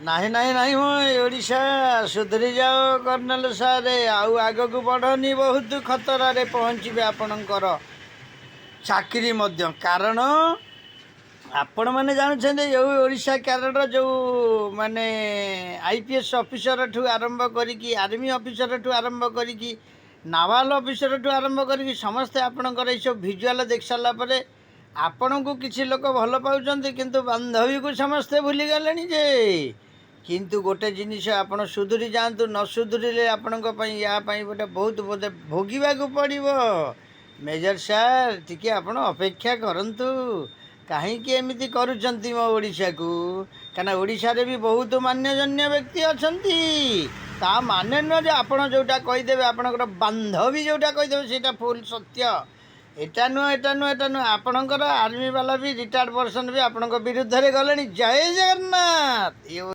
ନାହିଁ ନାହିଁ ନାହିଁ ମୋ ଓଡ଼ିଶା ସୁଧୁରି ଯାଅ କର୍ଣ୍ଣେଲ ସାର୍, ଆଉ ଆଗକୁ ବଢ଼ନି, ବହୁତ ଖତରାରେ ପହଞ୍ଚିବେ ଆପଣଙ୍କର ଚାକିରି ମଧ୍ୟ। କାରଣ ଆପଣମାନେ ଜାଣୁଛନ୍ତି ଯେଉଁ ଓଡ଼ିଶା କ୍ୟାଡରର ଯେଉଁ ମାନେ IPS ଅଫିସରଠୁ ଆରମ୍ଭ କରିକି ଆର୍ମି ଅଫିସରଠୁ ଆରମ୍ଭ କରିକି ନାଭାଲ ଅଫିସରଠୁ ଆରମ୍ଭ କରିକି ସମସ୍ତେ ଆପଣଙ୍କର ଏଇସବୁ ଭିଜୁଆଲ୍ ଦେଖିସାରିଲା ପରେ ଆପଣଙ୍କୁ କିଛି ଲୋକ ଭଲ ପାଉଛନ୍ତି, କିନ୍ତୁ ବାନ୍ଧବୀକୁ ସମସ୍ତେ ଭୁଲିଗଲେଣି। ଯେ କିନ୍ତୁ ଗୋଟେ ଜିନିଷ, ଆପଣ ସୁଧୁରି ଯାଆନ୍ତୁ, ନ ସୁଧୁରିଲେ ଆପଣଙ୍କ ପାଇଁ ୟା ପାଇଁ ଗୋଟେ ବହୁତ ବୋଧେ ଭୋଗିବାକୁ ପଡ଼ିବ। ମେଜର ସାର୍ ଟିକେ ଆପଣ ଅପେକ୍ଷା କରନ୍ତୁ। କାହିଁକି ଏମିତି କରୁଛନ୍ତି ମୋ ଓଡ଼ିଶାକୁ? କାହିଁକିନା ଓଡ଼ିଶାରେ ବି ବହୁତ ମାନ୍ୟଗଣ୍ୟ ବ୍ୟକ୍ତି ଅଛନ୍ତି। ତା ମାନେ ନୁହଁ ଯେ ଆପଣ ଯେଉଁଟା କହିଦେବେ, ଆପଣଙ୍କର ବାନ୍ଧବୀ ଯେଉଁଟା କହିଦେବେ ସେଇଟା ଫୁଲ୍ ସତ୍ୟ। ଏଟା ନୁହଁ, ଏଟା ନୁହଁ, ଏଟା ନୁହଁ। ଆପଣଙ୍କର ଆର୍ମି ବାଲା ବି, ରିଟାୟାର୍ଡ଼ ପର୍ସନ୍ ବି ଆପଣଙ୍କ ବିରୁଦ୍ଧରେ ଗଲେଣି। ଜୟ ଜଗନ୍ନାଥ।